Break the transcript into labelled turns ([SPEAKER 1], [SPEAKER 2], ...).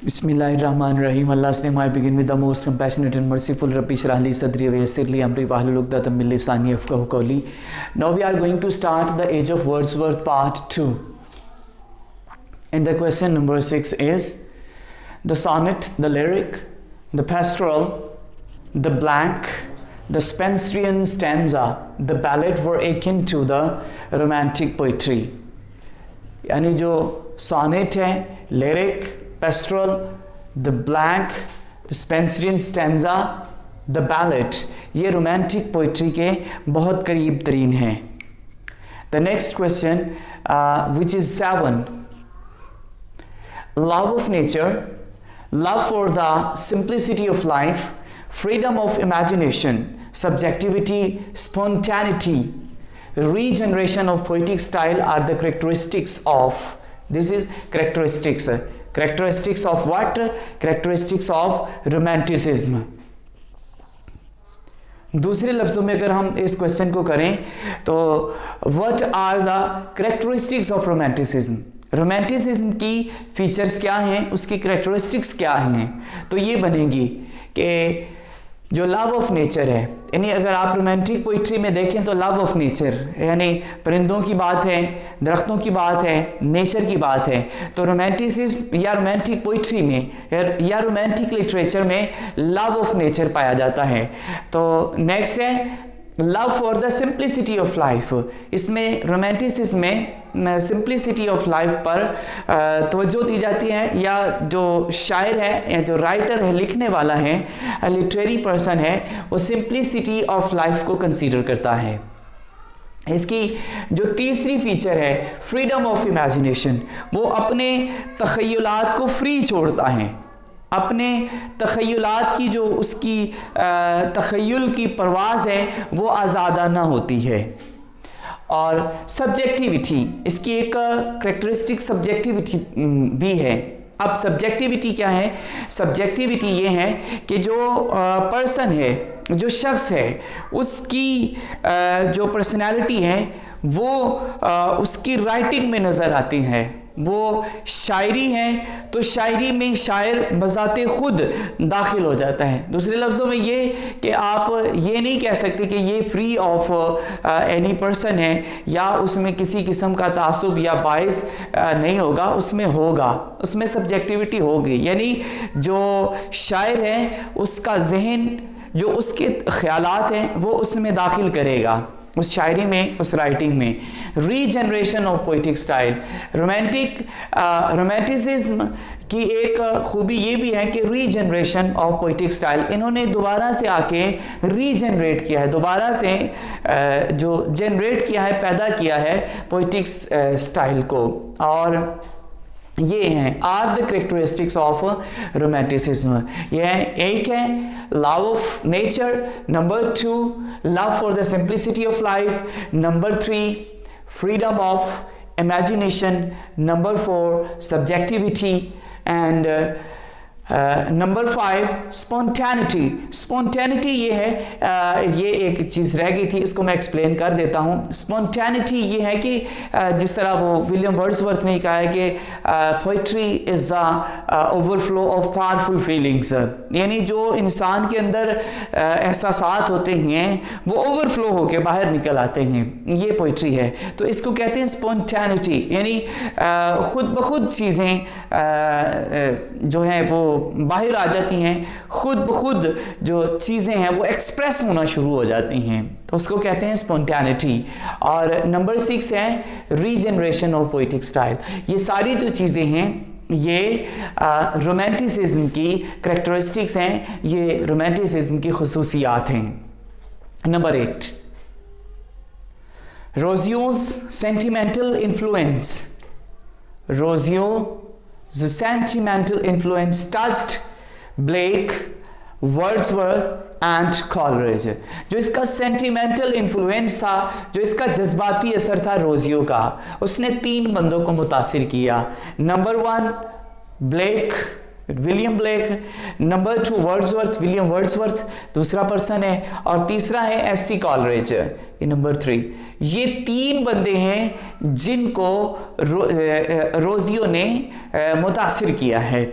[SPEAKER 1] Bismillahirrahmanirrahim. Allah's name I begin with the most compassionate and merciful. Rabbi shrah li sadri wa yassir li amri wahlul 'uqdatam min lisani yafqahu qawli. Now we are going to start the Age of Wordsworth part 2. And the question number 6 is the sonnet, the lyric, the pastoral, the blank, the Spenserian stanza, the ballad were akin to the romantic poetry. यानी जो sonnet है, lyric, pastoral, the blank, the Spenserian stanza, the ballad, ये romantic poetry के बहुत करीब तरीन हैं. The next question, which is 7. Love of nature, love for the simplicity of life, freedom of imagination, subjectivity, spontaneity, regeneration of poetic style are the characteristics of, this is characteristics of what? Characteristics of romanticism. दूसरे लफ्ज़ों में अगर हम इस question को करें तो what are the characteristics of romanticism? Romanticism की फीचर्स क्या हैं, उसकी कैरेक्टरिस्टिक्स क्या हैं, तो ये बनेगी कि जो लव ऑफ नेचर है, यानी अगर आप रोमांटिक पोइट्री में देखें तो लव ऑफ नेचर यानी परिंदों की बात है, दरख्तों की बात है, नेचर की बात है. तो रोमांटिसिज्म या रोमांटिक पोइट्री में या रोमांटिक लिटरेचर में लव ऑफ नेचर पाया जाता है. तो नेक्स्ट है love for the simplicity of life. इसमें रोमांटिसिज्म में सिंप्लिसिटी ऑफ लाइफ पर तवज्जो दी जाती है, या जो शायर है या जो राइटर है, लिखने वाला है, लिटरेरी पर्सन है, वो सिंप्लिसिटी ऑफ लाइफ को कंसीडर करता है. इसकी जो तीसरी फीचर है फ्रीडम ऑफ इमेजिनेशन, वो अपने तख़य्युलात को फ्री छोड़ता है, अपने तख़य्युलात की जो उसकी तख़य्युल की परवाज़ है वो आज़ादाना होती है. और सब्जेक्टिविटी, इसकी एक करैक्टरिस्टिक सब्जेक्टिविटी भी है. अब सब्जेक्टिविटी क्या है? सब्जेक्टिविटी ये है कि जो पर्सन है, जो शख्स है, उसकी जो पर्सनैलिटी है वो उसकी राइटिंग में नज़र आती है. वो शायरी है तो शायरी में शायर बज़ाते खुद दाखिल हो जाता है. दूसरे लफ्ज़ों में ये कि आप ये नहीं कह सकते कि ये फ्री ऑफ एनी पर्सन है या उसमें किसी किस्म का तासुब या बायस नहीं होगा, उसमें होगा, उसमें सब्जेक्टिविटी होगी. यानी जो शायर है उसका जहन, जो उसके ख्यालात हैं वो उसमें दाखिल करेगा, उस शायरी में, उस राइटिंग में. Regeneration of poetic style, romanticism की एक खूबी ये भी है कि रीजनरेशन ऑफ पोइटिक स्टाइल, इन्होंने दोबारा से आके रीजनरेट किया है, दोबारा से जो जनरेट किया है, पैदा किया है पोइटिक स्टाइल को. और ये हैं are the characteristics of romanticism. ये एक है love of nature, number 2 love for the simplicity of life, number 3 freedom of imagination, number 4 subjectivity, and number 5 spontaneity. Spontaneity ये है, ये एक चीज़ रह गई थी, इसको मैं एक्सप्लेन कर देता हूँ. स्पॉन्टेनिटी ये है कि जिस तरह वो विलियम वर्ड्सवर्थ ने कहा है कि poetry is the overflow of powerful feelings, यानी जो इंसान के अंदर एहसासात होते हैं वो ओवरफ्लो होके बाहर निकल आते हैं, ये पोइट्री है. तो इसको कहते हैं स्पॉन्टेनिटी, यानी खुद ब खुद चीज़ें जो हैं वो बाहर आ जाती हैं, खुद ब खुद जो चीज़ें हैं वो एक्सप्रेस होना शुरू हो जाती हैं, तो उसको कहते हैं स्पॉन्टेनिटी. और नंबर 6 है रीजनरेशन ऑफ पोइटिक स्टाइल. ये सारी जो चीज़ें हैं ये रोमांटिसिज्म की करैक्टरिस्टिक्स हैं, ये रोमांटिसिज्म की खुसूसियात हैं. नंबर 8 रोजियोज sentimental influence. The sentimental influence touched Blake, Wordsworth and Coleridge. जो इसका सेंटिमेंटल इन्फ्लुएंस था, जो इसका जज्बाती असर था रोजियो का, उसने 3 बंदों को मुतासिर किया. Number 1 Blake, William Blake, number 2 Wordsworth, William Wordsworth दूसरा पर्सन है, और तीसरा है एस.टी. कॉलरिज, ये नंबर 3. ये 3 बंदे हैं जिनको रोजियो ने मुतासिर किया है.